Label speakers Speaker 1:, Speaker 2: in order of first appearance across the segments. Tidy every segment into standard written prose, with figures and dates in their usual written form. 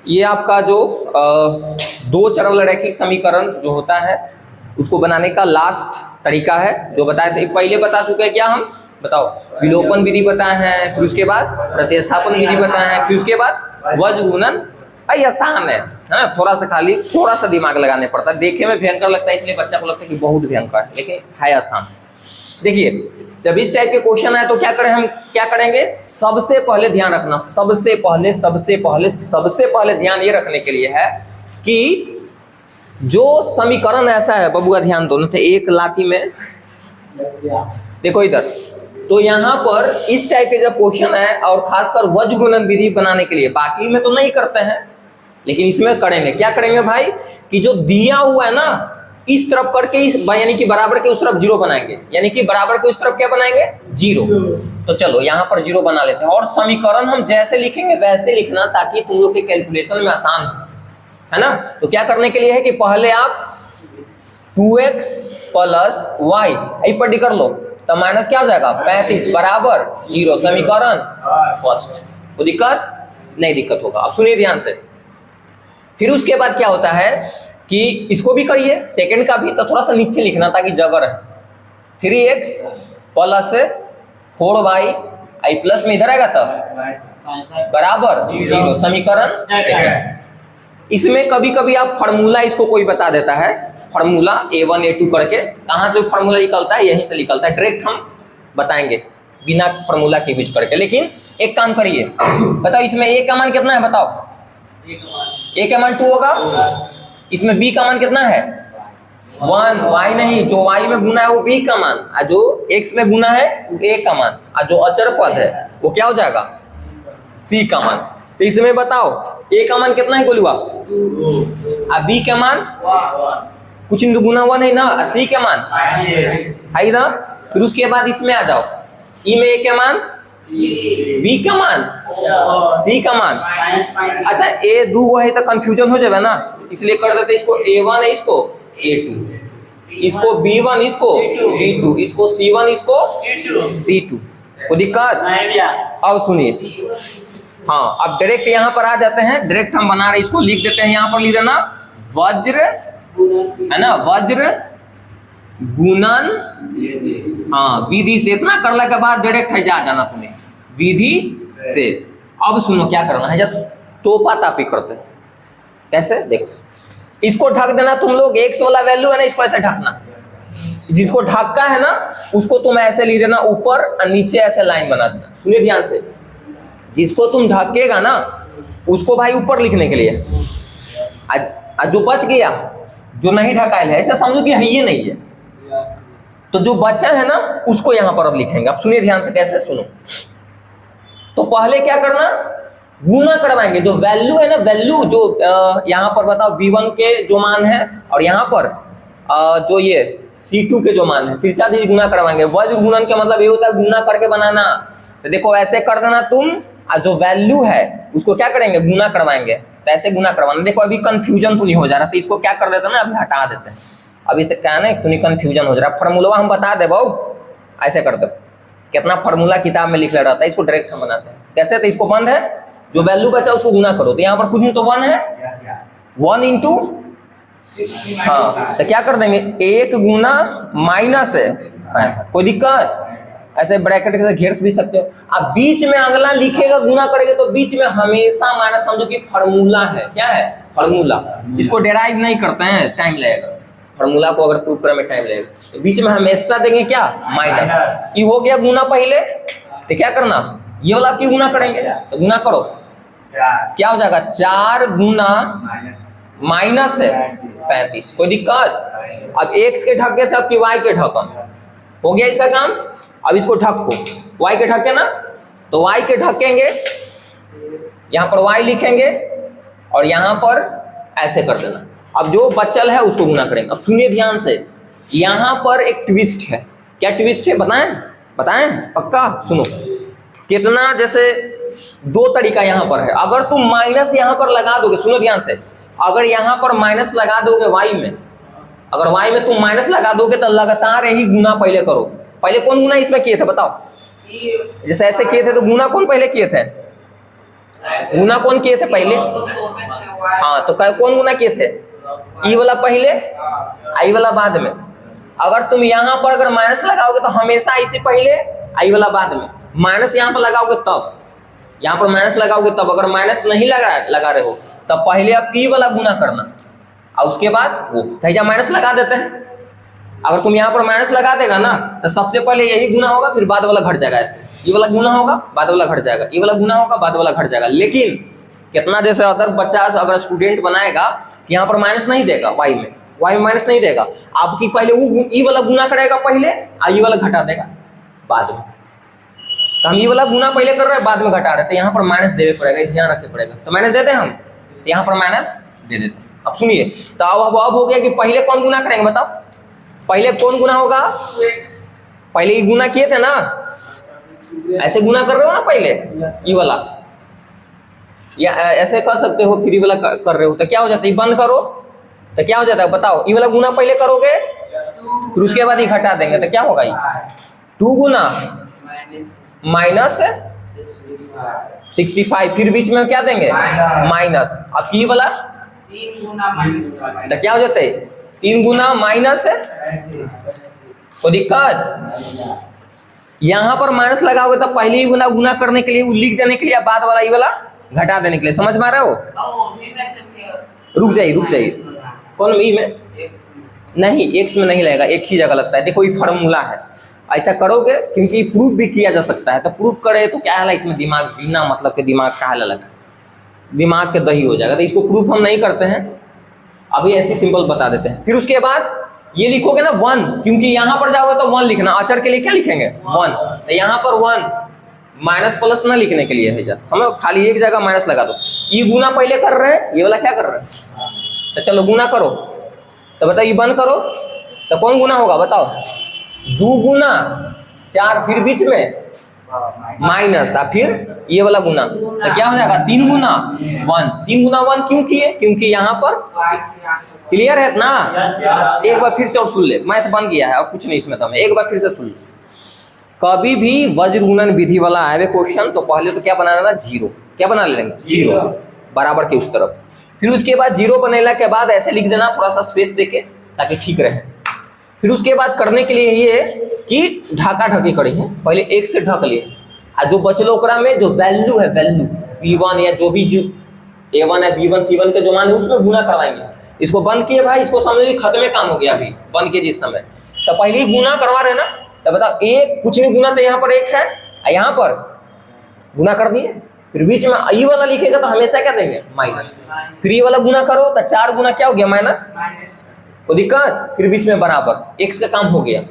Speaker 1: ये आपका जो दो चर रैखिक समीकरण जो होता है उसको बनाने का लास्ट तरीका है जो बताए थे। पहले बता चुके हैं क्या हम, बताओ, विलोपन विधि बताए हैं, फिर उसके बाद प्रतिस्थापन विधि बताए हैं, फिर उसके बाद वज्र गुणन। भाई आसान है ना, थोड़ा सा खाली थोड़ा सा दिमाग लगाने पड़ता है। देखने में भयंकर लगता है इसलिए बच्चा को लगता है कि बहुत भयंकर है, लेकिन है आसान। देखिए जब इस टाइप के क्वेश्चन आए तो क्या करें, हम क्या करेंगे, सबसे पहले ध्यान रखना, सबसे पहले ध्यान ये रखने के लिए है कि जो समीकरण ऐसा है, बबुआ ध्यान दो थे एक लाठी में, देखो इधर, तो यहाँ पर इस टाइप के जब क्वेश्चन है और खासकर वज्र गुणन विधि बनाने के लिए, बाकी में तो नहीं करते हैं लेकिन इसमें करेंगे। क्या करेंगे भाई कि जो दिया हुआ है ना इस तरफ करके इस यानी कि बराबर के उस तरफ जीरो बनाएंगे, यानी कि बराबर के उस तरफ क्या बनाएंगे, जीरो। तो चलो यहाँ पर जीरो बना लेते हैं और समीकरण हम जैसे लिखेंगे वैसे लिखना ताकि तुम लोग के कैलकुलेशन में आसान है ना। तो क्या करने के लिए है कि पहले आप 2x प्लस वाई पर डी कर लो, तो माइनस क्या हो जाएगा 35 बराबर जीरो, समीकरण फर्स्ट। तो दिक्कत नहीं, दिक्कत होगा। अब सुनिए ध्यान से, फिर उसके बाद क्या होता है कि इसको भी करिए सेकंड का भी, तो थोड़ा सा नीचे लिखना ताकि जगह रहे। 3x प्लस 4y आई प्लस में इधर आएगा तब बराबर जीरो, समीकरण सेकंड। इसमें कभी कभी आप फार्मूला इसको कोई बता देता है, फार्मूला a1 a2 करके, कहां से फार्मूला निकलता है, यहीं से निकलता है, डायरेक्ट हम बताएंगे बिना फार्मूला के यूज करके। लेकिन एक काम करिए, बताओ इसमें a का मान कितना है, बताओ a का मान 2 होगा, इसमें b का मान कितना है 1, y नहीं, जो y में गुना है वो b का मान, और जो x में गुना है a का मान, और जो अचर पद है वो क्या हो जाएगा c का मान। तो इसमें बताओ a का मान कितना है गोलुआ, और b का मान कुछ नहीं, गुना हुआ नहीं ना, c का मान है ना। फिर उसके बाद इसमें आ जाओ, e में a का मान, b का मान, c का मान। अच्छा a दो है तो कंफ्यूजन हो जाएगा ना, इसलिए कर देते इसको a1 है, इसको a2, इसको b1, इसको b2, इसको c1, इसको c2। कोई दिक्कत? अब सुनिए, हाँ अब डायरेक्ट यहाँ पर आ जाते हैं, डायरेक्ट हम बना रहे, इसको लिख देते हैं, यहाँ पर लिख देना वज्र है ना, वज्र गुणन हाँ विधि से। इतना करने के बाद डायरेक्ट है जा जाना तुम्हें विधि से। अब सुनो क्या करना है, जब तोपा तापी करते हैं कैसे, देखो इसको ढक देना तुम लोग, x वाला वैल्यू है ना इसको ऐसे ढकना, जिसको ढका है ना उसको तुम ऐसे लिख देना ऊपर और नीचे ऐसे लाइन बना देना। सुनिए ध्यान से, जिसको तुम ढकेगा ना उसको भाई ऊपर लिखने के लिए, आज जो बच गया जो नहीं ढकायल है ऐसा समझो कि ये नहीं है, तो जो बचा है ना उसको यहां पर अब लिखेंगे। अब सुनिए ध्यान से कैसे, सुनो। तो पहले क्या करना, गुना करवाएंगे, जो वैल्यू है ना, वैल्यू जो यहाँ पर बताओ b1 के जो मान है और यहाँ पर जो ये c2 के जो मान है, फिर चाहे गुना करवाएंगे। वज्र गुणन का मतलब ये होता है गुना करके बनाना। तो देखो ऐसे कर देना तुम, और जो वैल्यू है उसको क्या करेंगे, गुना करवाएंगे, तो ऐसे गुना करवाना। देखो अभी कंफ्यूजन तो नहीं हो जा रहा, तो इसको क्या कर देते ना, अभी हटा देते हैं। अभी से क्या ना तो नहीं कंफ्यूजन हो जा रहा, फार्मूला हम बता दे बहु, ऐसे कर दो, कितना फार्मूला किताब में लिखा रहता है, इसको डायरेक्ट हम बनाते हैं कैसे। तो इसको बंद है, जो वैल्यू बचा उसको गुना करो, तो यहाँ पर कुछ नहीं तो 1 है, 1 इंटू हाँ, तो क्या कर देंगे 1 गुना माइनस है ऐसा। कोई दिक्कत, ऐसे ब्रैकेट के घेर भी सकते हो। अब बीच में अगला लिखेगा गुना करेंगे तो बीच में हमेशा माइनस, समझो कि फार्मूला है, क्या है फार्मूला, इसको डेराइव नहीं करते हैं, टाइम लगेगा, फार्मूला को अगर प्रूव करने में टाइम लगेगा, तो बीच में हमेशा देंगे क्या माइनस। ये हो गया गुना पहले, तो क्या करना, ये वाला क्यों गुना करेंगे, तो गुना करो, क्या हो जाएगा 4 गुना माइनस है 35। कोई दिक्कत? अब x के ढके थे, अब की y के ढकम हो गया इसका काम। अब इसको ढको, y के ढके ना, तो y के ढकेंगे, यहाँ पर y लिखेंगे और यहाँ पर ऐसे कर देना। अब जो बचल है उसको गुना करेंगे। अब सुनिए ध्यान से, यहाँ पर एक ट्विस्ट है। क्या ट्विस्ट है बताएं, बताएं पक्का सुनो। कितना, जैसे 2 तरीका यहाँ पर है। अगर तुम माइनस यहाँ पर लगा दोगे, सुनो ध्यान से, अगर यहाँ पर माइनस लगा दोगे y में, अगर y में तुम माइनस लगा दोगे तो लगातार यही गुना पहले करो। पहले कौन गुना इसमें किए थे बताओ, जैसे ऐसे किए थे तो गुना कौन पहले किए थे, गुना कौन किए थे पहले? हाँ, तो कौन गुना किए थे? ई वाला पहले, आई वाला बाद में। अगर तुम यहाँ पर अगर माइनस लगाओगे तो हमेशा इसे पहले, आई वाला बाद में। माइनस यहाँ पर लगाओगे तब, यहाँ पर माइनस लगाओगे तब। अगर माइनस नहीं लगा रहे हो तब पहले आप ई वाला गुना करना और उसके बाद वो। भैया माइनस लगा देते हैं, अगर तुम यहाँ पर माइनस लगा देगा ना तो सबसे पहले यही गुना होगा, फिर बाद वाला घट जाएगा। ऐसे ये वाला गुना होगा, बाद वाला घट जाएगा, ये वाला गुना होगा, बाद वाला घट जाएगा। लेकिन कितना जैसे अदर बच्चा अगर स्टूडेंट बनाएगा यहाँ पर माइनस नहीं देगा, वाई में माइनस नहीं देगा, आपकी पहले वो ई वाला गुना करेगा पहले और ये वाला घटा देगा बाद में। तो हम ये वाला गुना पहले कर रहे हैं, बाद में घटा रहे, तो यहाँ पर माइनस देवे पड़ेगा, ध्यान रखना पड़ेगा। तो माइनस देते हैं हम, यहाँ पर माइनस दे देते हैं। अब सुनिए, तो अब हो गया कि पहले कौन गुना करेंगे बताओ? पहले कौन गुना होगा? पहले ये गुना किए थे ना, ऐसे गुना कर रहे हो ना पहले ये वाला, या ऐसे कर सकते हो, फिर ये वाला कर रहे हो तो क्या हो जाता है? बंद करो तो क्या हो जाता है बताओ? ये वाला गुना पहले करोगे फिर उसके बाद ही घटा देंगे तो क्या होगा? ये 2 गुना माइनस 65, फिर बीच में क्या देंगे? माइनस। अब ये वाला
Speaker 2: 3 गुना माइनस
Speaker 1: तो क्या हो जाता है? 3 गुना माइनस। कोई दिक्कत? यहाँ पर माइनस लगाओगे तो पहले ही गुना गुना करने के लिए, लिख देने के लिए, बाद वाला ये वाला घटा देने के लिए। समझ में आ रहे हो? रुक जाइए। कौन ई में? नहीं, एक्स में नहीं लगेगा, एक ही जगह लगता है। देखो ये फार्मूला है, ऐसा करोगे क्योंकि प्रूफ भी किया जा सकता है। तो प्रूफ करे तो क्या है, इसमें दिमाग बिना मतलब के दिमाग का हाल लगा, दिमाग के दही हो जाएगा। तो इसको प्रूफ हम नहीं करते हैं, अभी ऐसे सिंपल बता देते हैं। फिर उसके बाद ये लिखोगे ना 1, क्योंकि यहाँ पर जाओगे तो 1 लिखना, अचर के लिए क्या लिखेंगे? 1। तो यहाँ पर 1 माइनस प्लस ना लिखने के लिए है, जा समझो, खाली एक जगह माइनस लगा दो। ये गुना पहले कर रहे हैं, ये वाला क्या कर रहे हैं? तो चलो गुना करो, तो बताओ ये बंद करो तो कौन गुना होगा बताओ? 2 गुना 4, फिर बीच में माइनस, और फिर ये वाला गुना, तो क्या हो जाएगा? 3 गुना 1। 3 गुना 1 क्यों किए? क्योंकि यहाँ पर क्लियर है ना? एक बार फिर से और सुन ले, मैथ बन गया है और कुछ नहीं इसमें, तो एक बार फिर से सुन ले। कभी भी वज्र गुणन विधि वाला आए क्वेश्चन तो पहले तो क्या बनाना ना? 0। क्या बना लेंगे? 0 बराबर के उस तरफ। फिर उसके बाद 0 बनेला के बाद ऐसे लिख देना, थोड़ा सा स्पेस देके, ताकि ठीक रहे। फिर उसके बाद करने के लिए ये कि ढाका ढकी करी है, पहले 1 से ढक लिए, और जो बचलो ओकरा में जो वैल्यू है, वैल्यू b1 या जो भी जो a1 है, b1 c1 के जो मान है उसमें गुना करवाएंगे। इसको बंद किए भाई, इसको समझिए खत्म काम हो गया अभी बंद किए जिस समय। तो पहले ही गुना करवा रहे ना, तो बताओ एक कुछ नहीं गुना, तो यहाँ पर 1 है, यहाँ पर गुना कर दिए, फिर बीच में ये वाला लिखेगा तो हमेशा क्या देंगे? माइनस। फिर ये वाला गुना करो तो 4 गुना क्या हो गया? माइनस। कोई दिक्कत? फिर बीच में बराबर, एक्स का काम हो गया।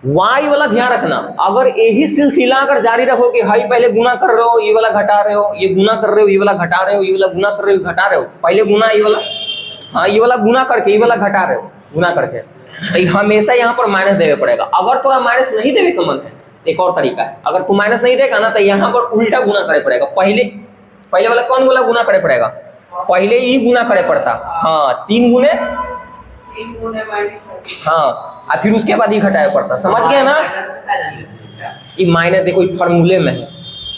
Speaker 1: वाई वाला ध्यान रखना, अगर यही सिलसिला अगर जारी रखो कि हाई पहले गुना कर रहे हो, ये वाला घटा रहे हो, ये गुना कर रहे हो, ये वाला घटा रहे हो, ये वाला गुना कर रहे हो, घटा रहे हो, पहले गुना ये वाला, हाँ ये वाला गुना करके ये वाला घटा रहे हो, गुना करके, तो हमेशा यहाँ पर माइनस देवे पड़ेगा। अगर थोड़ा माइनस नहीं देवे का मन है, एक और तरीका है, अगर तू माइनस नहीं देगा ना तो यहाँ पर उल्टा गुना करे पड़ेगा। पहले वाला कौन वाला गुना करे पड़ेगा? पहले ही गुना करे पड़ता, हाँ 3 गुने हाँ, और फिर उसके बाद ही घटाया पड़ता। समझ गए ना? ये माइनस देखो फार्मूले में है,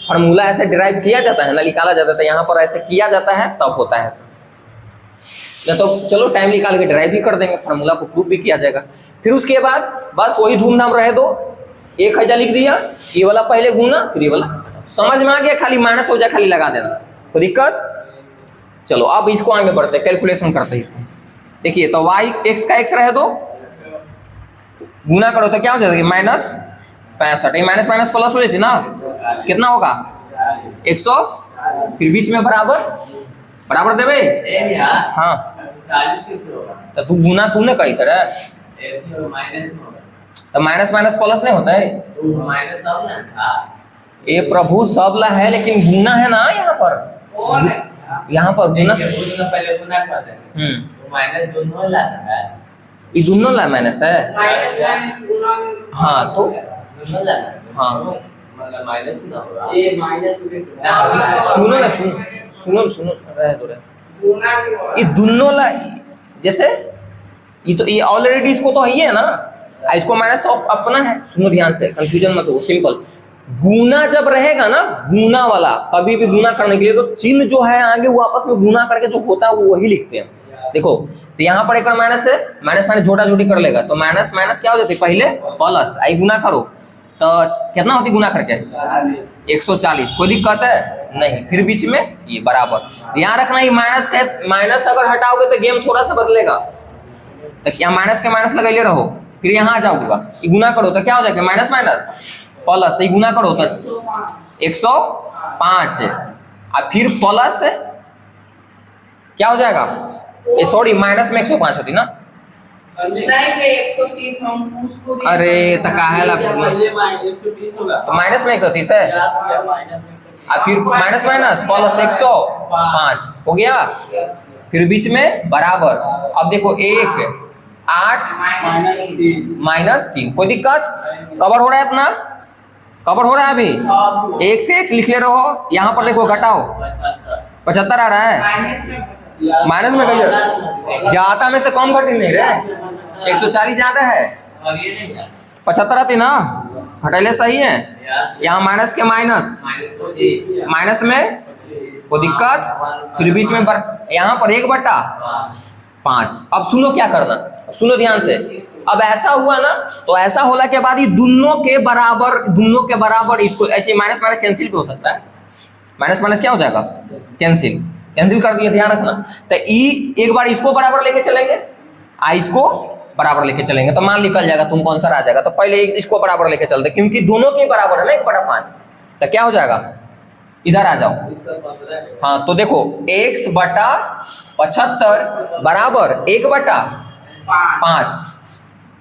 Speaker 1: फार्मूला ऐसे डिराइव किया जाता है ना, निकाला जाता है, यहाँ पर ऐसे किया जाता है तब होता है ऐसा। तो चलो टाइम निकाल के डिराइव भी कर देंगे, फार्मूला को प्रूफ भी किया जाएगा। फिर उसके बाद बस वही धूमधाम रहे दो, 1000 लिख दिया, ये वाला पहले गुना, फिर ये वाला। समझ में आ गया? खाली माइनस हो जाए, खाली लगा देना, कोई दिक्कत? चलो अब इसको आगे बढ़ते, कैलकुलेशन करते हैं इसको। देखिए तो y x का x रहे दो, गुना करो तो क्या हो जाएगा? माइनस 65। ये माइनस माइनस प्लस हो जाती ना, कितना होगा? 100, फिर बीच में बराबर देवे, हाँ तो तू गुना तूने करी था, तो माइनस माइनस प्लस नहीं होता है? ये प्रभु सबला है, लेकिन गुना है ना यहाँ पर, यहाँ पर गुना
Speaker 2: पहले गुना करते हैं, माइनस दोनों लाना है,
Speaker 1: ये दोनों ला माइनस है, हाँ तो हाँ
Speaker 2: मतलब माइनस ना होगा,
Speaker 3: ये माइनस
Speaker 1: सुनो ना, सुनो रहे दो रहे, ये दोनों ला, जैसे ये तो ये ऑलरेडी इसको तो है ना, इसको माइनस तो अपना है। सुनो ध्यान से, कंफ्यूजन मत हो, सिंपल गुना जब रहेगा ना, गुना वाला, कभी भी गुना करने के लिए तो चिन्ह जो है आगे वो आपस में गुना करके जो होता है वो वही लिखते हैं। देखो तो यहाँ पर एक माइनस है, माइनस माइनस छोटा छोटी कर लेगा तो माइनस माइनस क्या हो जाती है, पहले प्लस, आई गुना करो तो कितना होती गुना करके 140। कोई दिक्कत है नहीं। फिर बीच में ये बराबर, ध्यान रखना ये माइनस अगर हटाओगे तो गेम थोड़ा सा बदलेगा। तो यहाँ माइनस के माइनस लगाइए रहो, फिर यहाँ आ जाओगा, ये गुना करो तो क्या हो जाएगा, माइनस माइनस प्लस, तो ये गुना करो तो 105, और फिर प्लस क्या हो जाएगा, ये सॉरी माइनस में 105 होती ना,
Speaker 2: 130 हम उसको
Speaker 1: अरे तो काहे तो माइनस में 130 है, और फिर माइनस माइनस प्लस 105 हो गया, फिर बीच में बराबर। अब देखो 1 8 -3, कोई दिक्कत, कवर हो रहा है अपना, कवर हो रहा है अभी। 1 से 1 लिख ले रहे हो, यहाँ पर देखो घटाओ 75 आ रहा है, माइनस में कहिए ज्यादा में से कम घटी नहीं रहे, 140 ज्यादा है, 75 आती ना, घटेले सही है। यहाँ माइनस के माइनस, माइनस में कोई दिक्कत, फिर बीच में यहाँ पर 1/5। अब सुनो क्या करना, सुनो ध्यान से। अब ऐसा हुआ ना, तो ऐसा होला के बाद ये दोनों के बराबर इसको ऐसे माइनस माइनस कैंसिल भी हो सकता है, माइनस माइनस क्या हो जाएगा, कैंसिल कर दिया, ध्यान रखना। तो ई एक बार इसको बराबर लेके चलेंगे, इसको बराबर लेके चलेंगे तो मान निकल जाएगा तुम कौन सा आ जाएगा। तो पहले इसको बराबर लेके चलते, क्योंकि दोनों के बराबर है ना 1/5, तो क्या हो जाएगा, इधर आ जाओ। हाँ तो देखो x/75 बराबर 1/5,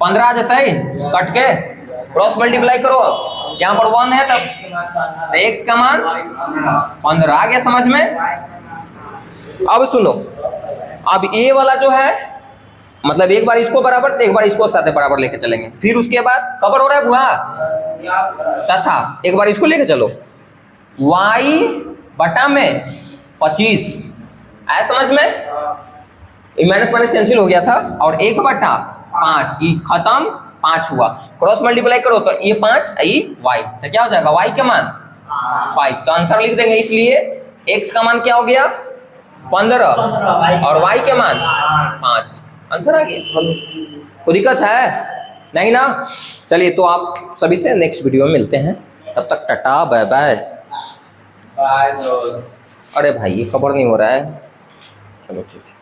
Speaker 1: 15 आ जाता है, कट के क्रॉस मल्टीप्लाई करो, यहाँ पर 1 है तब x का मान 15 आ गया, समझ में। अब सुनो, अब ये वाला जो है मतलब एक बार इसको बराबर तो एक बार इसको साथ बराबर लेके चलेंगे, फिर उसके बाद कवर हो रहा है बुआ, तथा एक बार इसको लेके चलो y/25 आया समझ में, माइनस माइनस कैंसिल हो गया था, और 1/5 ये खत्म, 5 हुआ, क्रॉस मल्टीप्लाई करो तो ये 5 ये y, तो क्या हो जाएगा, y के मान 5, तो आंसर लिख देंगे। इसलिए x का मान क्या हो गया 15 और y के मान 5, आंसर आ गया। कोई दिक्कत है नहीं ना। चलिए तो आप सभी से नेक्स्ट वीडियो में मिलते हैं, तब तक टाटा बाय बाय। अरे भाई ये कवर नहीं हो रहा है, चलो ठीक है।